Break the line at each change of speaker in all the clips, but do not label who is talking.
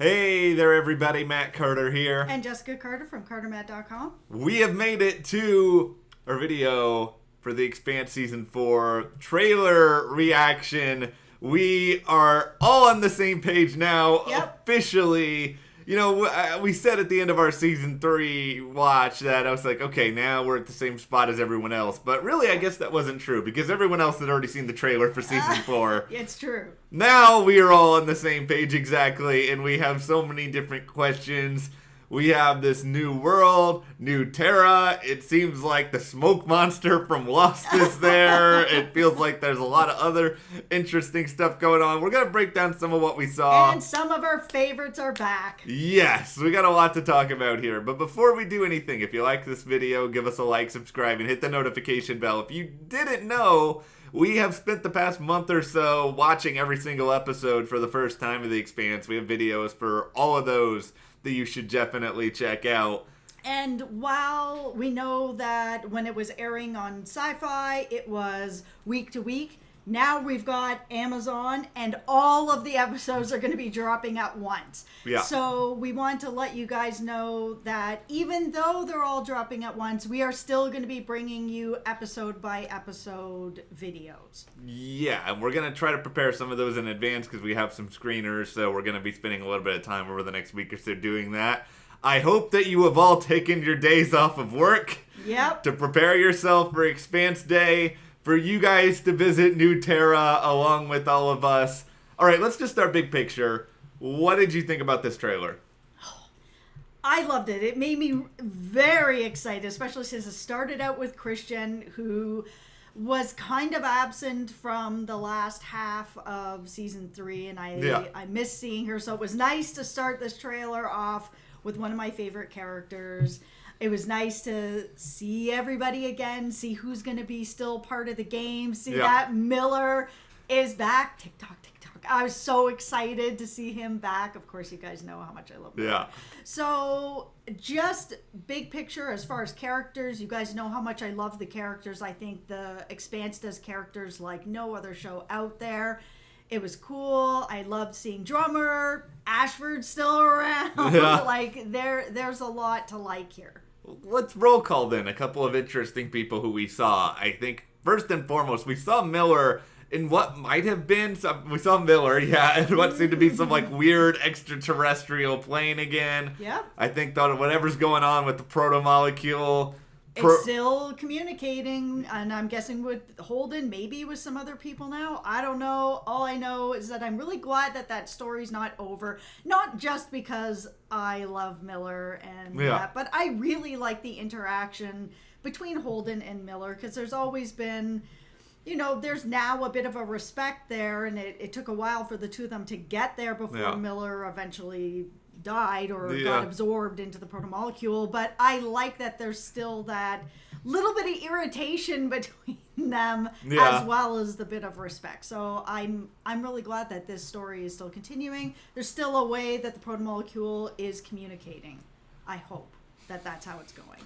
Hey there, everybody. Matt Carter here.
And Jessica Carter from CarterMatt.com.
We have made it to our video for the Expanse Season 4 trailer reaction. We are all on the same page now, officially. You know, we said at the end of our Season 3 watch that I was like, okay, now we're at the same spot as everyone else. But really, I guess that wasn't true, because everyone else had already seen the trailer for Season 4.
It's true.
Now we are all on the same page exactly, and we have so many different questions. We have this new world, new Terra. It seems like the smoke monster from Lost is there. It feels like there's a lot of other interesting stuff going on. We're going to break down some of what we saw.
And some of our favorites are back.
Yes, we got a lot to talk about here. But before we do anything, if you like this video, give us a like, subscribe, and hit the notification bell. If you didn't know, we have spent the past month or so watching every single episode for the first time of The Expanse. We have videos for all of those that you should definitely check out.
And while we know that when it was airing on Sci-Fi, it was week to week, now we've got Amazon and all of the episodes are going to be dropping at once.
Yeah.
So we want to let you guys know that even though they're all dropping at once, we are still going to be bringing you episode by episode videos.
Yeah, and we're going to try to prepare some of those in advance because we have some screeners, so we're going to be spending a little bit of time over the next week or so doing that. I hope that you have all taken your days off of work to prepare yourself for Expanse Day, for you guys to visit New Terra along with all of us. All right, let's just start big picture. What did you think about this trailer?
I loved it. It made me very excited, especially since it started out with Christian, who was kind of absent from the last half of Season 3, and I missed seeing her, so it was nice to start this trailer off with one of my favorite characters. It was nice to see everybody again, see who's going to be still part of the game, see that Miller is back. TikTok. I was so excited to see him back. Of course, you guys know how much I love Miller.
Yeah.
So, just big picture as far as characters, you guys know how much I love the characters. I think the Expanse does characters like no other show out there. It was cool. I loved seeing Drummer. Ashford's still around.
Yeah.
Like, there's a lot to like here.
Let's roll call then a couple of interesting people who we saw. I think first and foremost, we saw Miller in what might have been we saw Miller, in what seemed to be some like weird extraterrestrial plane again.
Yep.
I think that whatever's going on with the proto-molecule,
it's still communicating, and I'm guessing with Holden, maybe with some other people now. I don't know. All I know is that I'm really glad that that story's not over. Not just because I love Miller and that, but I really like the interaction between Holden and Miller, because there's always been, you know, there's now a bit of a respect there, and it took a while for the two of them to get there before Miller eventually died or got absorbed into the protomolecule. But I like that there's still that little bit of irritation between them as well as the bit of respect. So I'm really glad that this story is still continuing. There's still a way that the protomolecule is communicating. I hope that that's how it's going.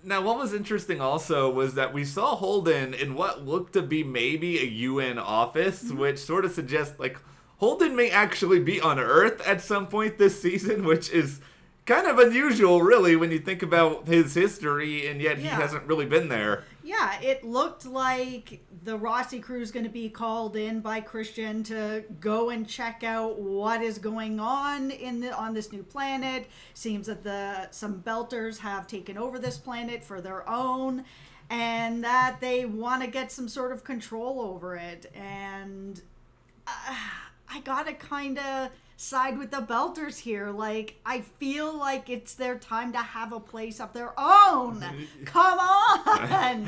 Now, what was interesting also was that we saw Holden in what looked to be maybe a UN office, which sort of suggests like Holden may actually be on Earth at some point this season, which is kind of unusual, really, when you think about his history, and yet he hasn't really been there.
Yeah, it looked like the Rossi crew is going to be called in by Christian to go and check out what is going on on this new planet. Seems that some Belters have taken over this planet for their own, and that they want to get some sort of control over it. And I gotta kind of side with the Belters here. Like, I feel like it's their time to have a place of their own. Come on!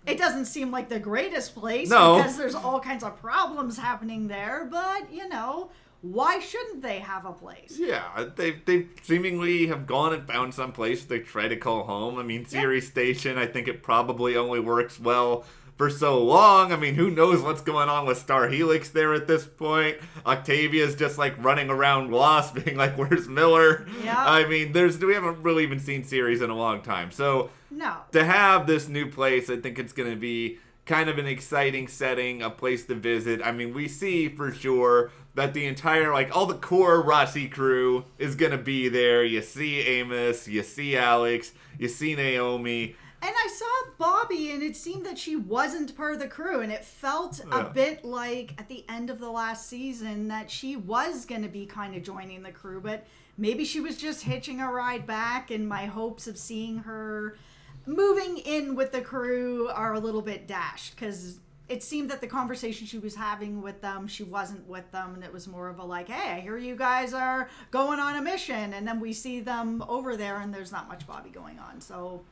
It doesn't seem like the greatest place because there's all kinds of problems happening there, but, you know, why shouldn't they have a place?
Yeah, they seemingly have gone and found some place they try to call home. I mean, Ceres Station, I think it probably only works well for so long. I mean, who knows what's going on with Star Helix there at this point. Octavia's just like running around lost, being like, where's Miller?
Yeah.
I mean, we haven't really even seen Ceres in a long time. So
no.
To have this new place, I think it's going to be kind of an exciting setting, a place to visit. I mean, we see for sure that the entire, like, all the core Rossi crew is gonna be there. You see Amos, you see Alex, you see Naomi.
And I saw Bobby, and it seemed that she wasn't part of the crew, and it felt a bit like at the end of the last season that she was going to be kind of joining the crew, but maybe she was just hitching a ride back, and my hopes of seeing her moving in with the crew are a little bit dashed, because it seemed that the conversation she was having with them, she wasn't with them, and it was more of a like, hey, I hear you guys are going on a mission, and then we see them over there, and there's not much Bobby going on, so...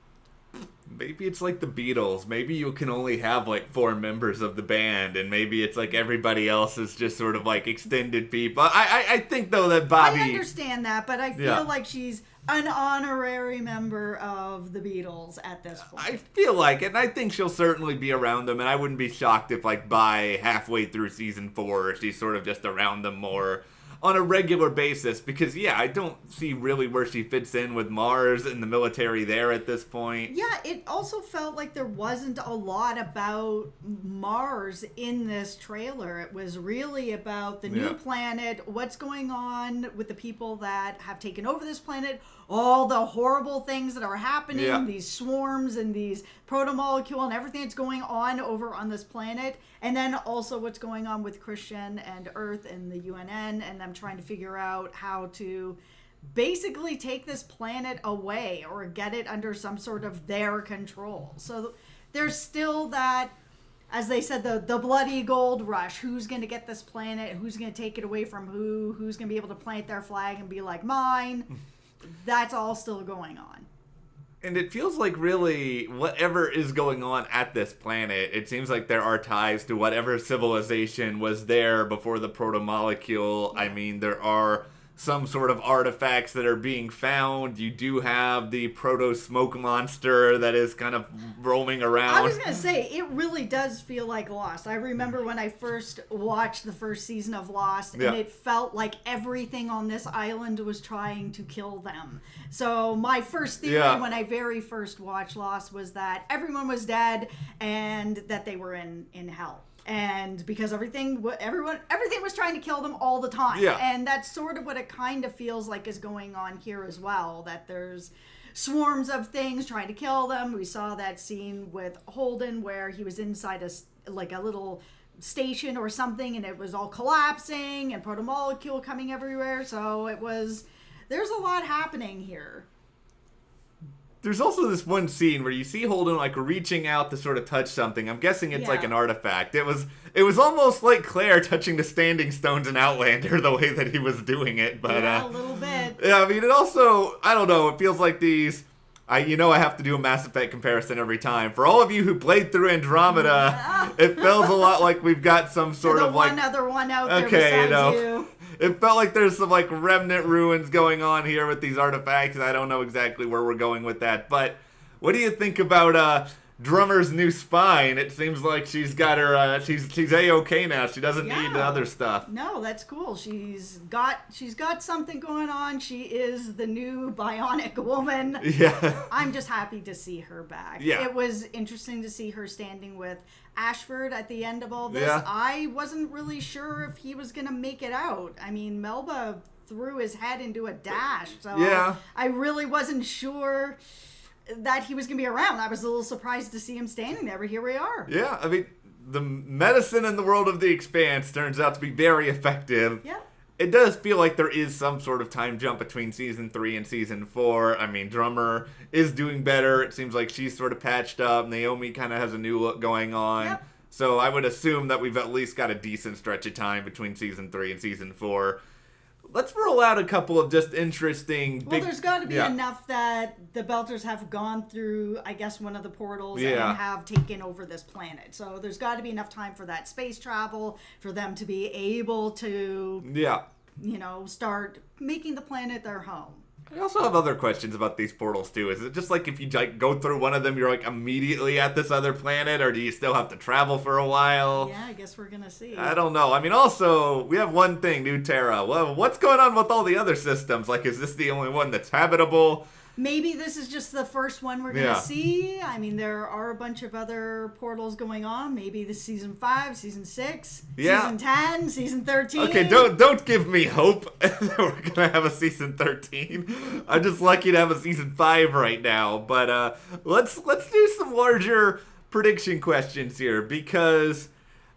Maybe it's like the Beatles. Maybe you can only have like 4 members of the band, and maybe it's like everybody else is just sort of like extended people. I think though that Bobby...
I understand that, but I feel like she's an honorary member of the Beatles at this point.
I feel like it, and I think she'll certainly be around them, and I wouldn't be shocked if like by halfway through season 4 she's sort of just around them more on a regular basis, because I don't see really where she fits in with Mars and the military there at this point.
Yeah, it also felt like there wasn't a lot about Mars in this trailer. It was really about the new planet, what's going on with the people that have taken over this planet, all the horrible things that are happening, these swarms and these proto-molecule and everything that's going on over on this planet, and then also what's going on with Christian and Earth and the UNN, and them trying to figure out how to basically take this planet away or get it under some sort of their control. So there's still that, as they said, the bloody gold rush. Who's going to get this planet? Who's going to take it away from who? Who's going to be able to plant their flag and be like, mine? That's all still going on.
And it feels like really whatever is going on at this planet, it seems like there are ties to whatever civilization was there before the proto-molecule. I mean, there are some sort of artifacts that are being found. You do have the proto-smoke monster that is kind of roaming around.
I was going to say, it really does feel like Lost. I remember when I first watched the first season of Lost, and it felt like everything on this island was trying to kill them. So my first theory when I very first watched Lost was that everyone was dead and that they were in hell. And because everything was trying to kill them all the time. And that's sort of what it kind of feels like is going on here as well, that there's swarms of things trying to kill them. We saw that scene with Holden where he was inside a little station or something, and it was all collapsing and proto-molecule coming everywhere. So there's a lot happening here.
There's also this one scene where you see Holden like reaching out to sort of touch something. I'm guessing it's like an artifact. It was almost like Claire touching the standing stones in Outlander, the way that he was doing it. But
a little bit.
Yeah, I mean, it also, I don't know, it feels like these... I have to do a Mass Effect comparison every time. For all of you who played through Andromeda, it feels a lot like we've got some sort of like...
one other one out there besides you.
It felt like there's some like remnant ruins going on here with these artifacts. I don't know exactly where we're going with that. But what do you think about Drummer's new spine? It seems like she's got her, she's A-okay now. She doesn't need other stuff.
No, that's cool. She's got something going on. She is the new bionic woman.
Yeah.
I'm just happy to see her back.
Yeah.
It was interesting to see her standing with Ashford at the end of all this.
Yeah.
I wasn't really sure if he was going to make it out. I mean, Melba threw his head into a dash. So I really wasn't sure that he was going to be around. I was a little surprised to see him standing there, but here we are.
Yeah, I mean, the medicine in the world of the Expanse turns out to be very effective.
Yeah.
It does feel like there is some sort of time jump between season 3 and season 4. I mean, Drummer is doing better. It seems like she's sort of patched up. Naomi kind of has a new look going on.
Yep.
So I would assume that we've at least got a decent stretch of time between season 3 and season 4. Let's roll out a couple of just interesting...
Well, there's got to be enough that the Belters have gone through, I guess, one of the portals and have taken over this planet. So there's got to be enough time for that space travel, for them to be able to, start making the planet their home.
I also have other questions about these portals, too. Is it just like if you go through one of them, you're like immediately at this other planet, or do you still have to travel for a while?
Yeah, I guess we're going to see.
I don't know. I mean, also, we have one thing, New Terra. Well, what's going on with all the other systems? Like, is this the only one that's habitable?
Maybe this is just the first one we're going to see. I mean, there are a bunch of other portals going on. Maybe this season 5, season 6, season 10, season 13.
Okay, don't give me hope that we're going to have a season 13. I'm just lucky to have a season 5 right now. But let's do some larger prediction questions here, because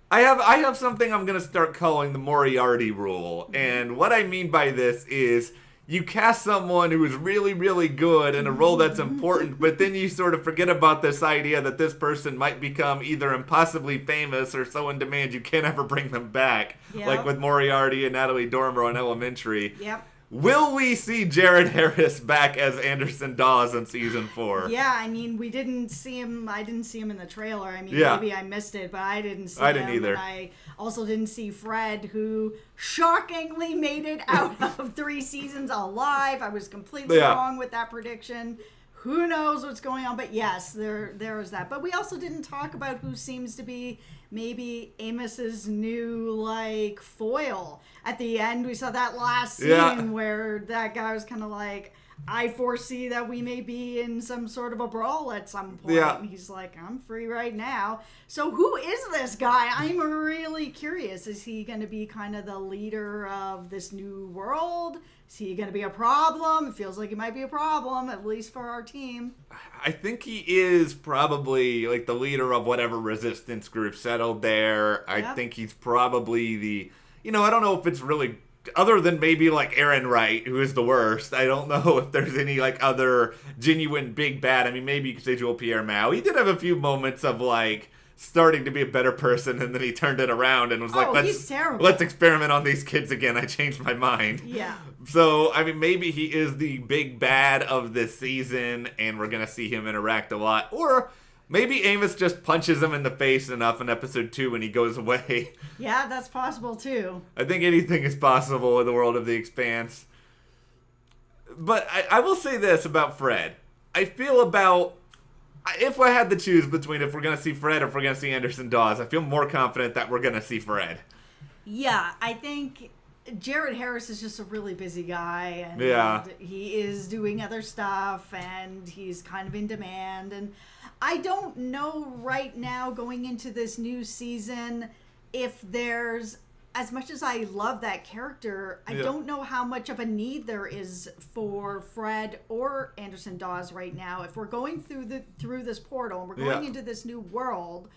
I have something I'm going to start calling the Moriarty rule. And what I mean by this is, you cast someone who is really, really good in a role that's important, but then you sort of forget about this idea that this person might become either impossibly famous or so in demand you can't ever bring them back. Yep. Like with Moriarty and Natalie Dormer on Elementary.
Yep.
Will we see Jared Harris back as Anderson Dawes in season 4?
Yeah, I mean, we didn't see him. I didn't see him in the trailer. I mean, maybe I missed it, but I didn't see him.
I didn't either.
And I also didn't see Fred, who shockingly made it out of 3 seasons alive. I was completely wrong with that prediction. Who knows what's going on? But yes, there is that. But we also didn't talk about who seems to be maybe Amos's new, like, foil. At the end, we saw that last scene where that guy was kind of like, I foresee that we may be in some sort of a brawl at some point. Yeah. And he's like, I'm free right now. So who is this guy? I'm really curious. Is he going to be kind of the leader of this new world? Is he going to be a problem? It feels like he might be a problem, at least for our team.
I think he is probably like the leader of whatever resistance group settled there. I think he's probably the, I don't know if it's really, other than maybe like Aaron Wright, who is the worst. I don't know if there's any like other genuine big bad. I mean, maybe you could say Joel Pierre Mao. He did have a few moments of like starting to be a better person, and then he turned it around and was like, let's experiment on these kids again. I changed my mind.
Yeah.
So, I mean, maybe he is the big bad of this season, and we're going to see him interact a lot. Or maybe Amos just punches him in the face enough in episode 2 and he goes away.
Yeah, that's possible, too.
I think anything is possible in the world of The Expanse. But I will say this about Fred. I feel about, if I had to choose between if we're going to see Fred or if we're going to see Anderson Dawes, I feel more confident that we're going to see Fred.
Yeah, I think Jared Harris is just a really busy guy, and he is doing other stuff, and he's kind of in demand, and I don't know right now going into this new season if there's, as much as I love that character, I don't know how much of a need there is for Fred or Anderson Dawes right now. If we're going through this portal and we're going into this new world,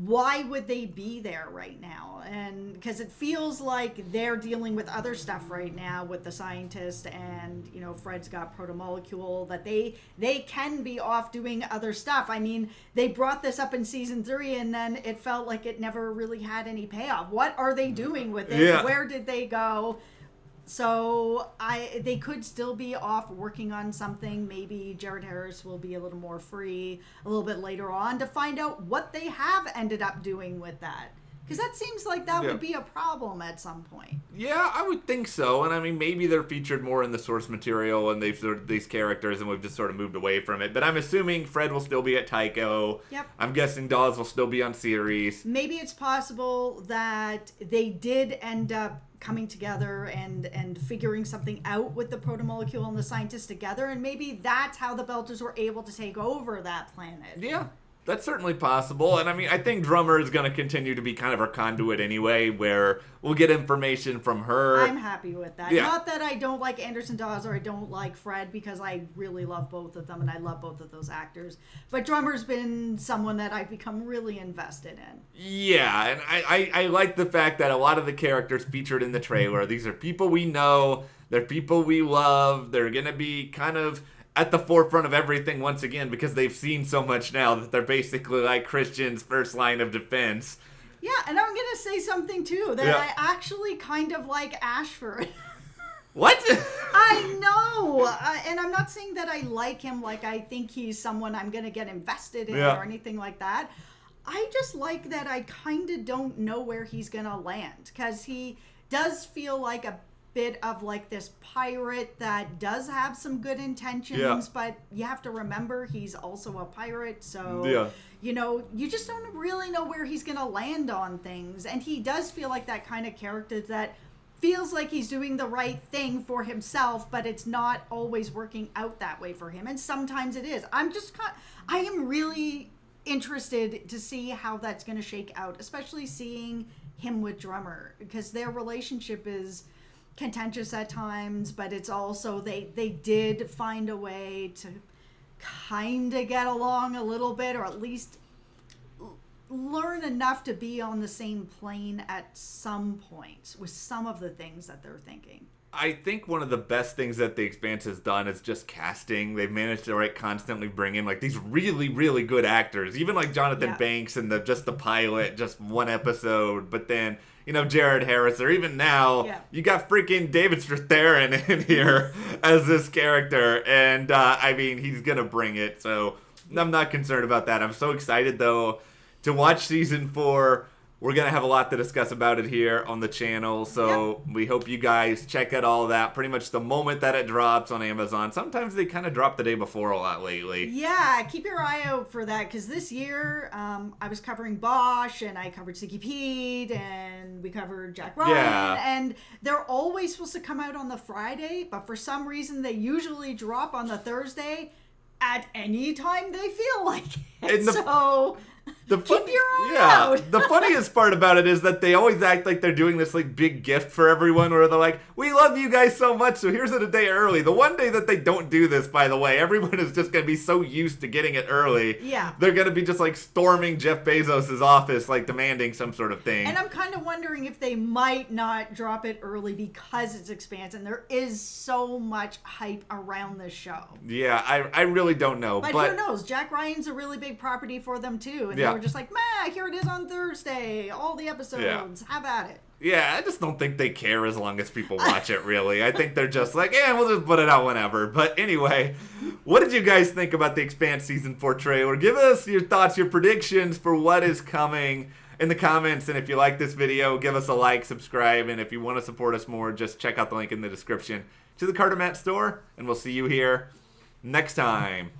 why would they be there right now? And because it feels like they're dealing with other stuff right now with the scientist, and Fred's got protomolecule, that they can be off doing other stuff. I mean, they brought this up in season 3 and then it felt like it never really had any payoff. What are they doing with it? Where did they go? So they could still be off working on something. Maybe Jared Harris will be a little more free a little bit later on to find out what they have ended up doing with that. Because that seems like that would be a problem at some point. Yeah,
I would think so. And I mean, maybe they're featured more in the source material and they've sort of these characters and we've just sort of moved away from it. But I'm assuming Fred will still be at Tycho.
Yep.
I'm guessing Dawes will still be on series.
Maybe it's possible that they did end up coming together and figuring something out with the protomolecule and the scientists together, and maybe that's how the Belters were able to take over that planet.
Yeah, that's certainly possible. And I mean, I think Drummer is going to continue to be kind of our conduit anyway, where we'll get information from her.
I'm happy with that. Yeah. Not that I don't like Anderson Dawes or I don't like Fred, because I really love both of them and I love both of those actors. But Drummer's been someone that I've become really invested in.
Yeah, and I like the fact that a lot of the characters featured in the trailer, these are people we know, they're people we love, they're going to be kind of at the forefront of everything once again, because they've seen so much now that they're basically like Christian's first line of defense.
Yeah, and I'm going to say something too, that I actually kind of like Ashford.
What?
I know, and I'm not saying that I like him, like I think he's someone I'm going to get invested in or anything like that. I just like that I kind of don't know where he's going to land, because he does feel like a bit of like this pirate that does have some good intentions, but you have to remember he's also a pirate, so you just don't really know where he's gonna land on things. And he does feel like that kind of character that feels like he's doing the right thing for himself, but it's not always working out that way for him. And sometimes it is. I am really interested to see how that's going to shake out, especially seeing him with Drummer, because their relationship is contentious at times, but it's also they did find a way to kind of get along a little bit, or at least learn enough to be on the same plane at some points with some of the things that they're thinking.
I think one of the best things that The Expanse has done is just casting. They've managed to constantly bring in like these really, really good actors. Even like Jonathan Banks in the pilot, just one episode. But then, you know, Jared Harris, or even now, you got freaking David Strathairn in here as this character. And I mean, he's going to bring it. So I'm not concerned about that. I'm so excited, though, to watch season 4. We're going to have a lot to discuss about it here on the channel, so we hope you guys check out all that pretty much the moment that it drops on Amazon. Sometimes they kind of drop the day before a lot lately.
Yeah, keep your eye out for that, because this year I was covering Bosch, and I covered Sticky Pete, and we covered Jack Ryan, and they're always supposed to come out on the Friday, but for some reason they usually drop on the Thursday at any time they feel like it. So keep your eye out.
The funniest part about it is that they always act like they're doing this like big gift for everyone, where they're like, we love you guys so much, so here's it a day early. The one day that they don't do this, by the way, everyone is just going to be so used to getting it early.
Yeah.
They're going to be just like storming Jeff Bezos' office, like demanding some sort of thing.
And I'm kind of wondering if they might not drop it early because it's Expanse, and there is so much hype around this show.
Yeah, I really don't know.
But who knows? Jack Ryan's a really big property for them too. And they were just like, here it is on Thursday. All the episodes. Have at it.
Yeah, I just don't think they care as long as people watch it, really. I think they're just like, we'll just put it out whenever. But anyway, what did you guys think about the Expanse Season 4 trailer? Give us your thoughts, your predictions for what is coming in the comments. And if you like this video, give us a like, subscribe. And if you want to support us more, just check out the link in the description to the Carter Matt store. And we'll see you here next time.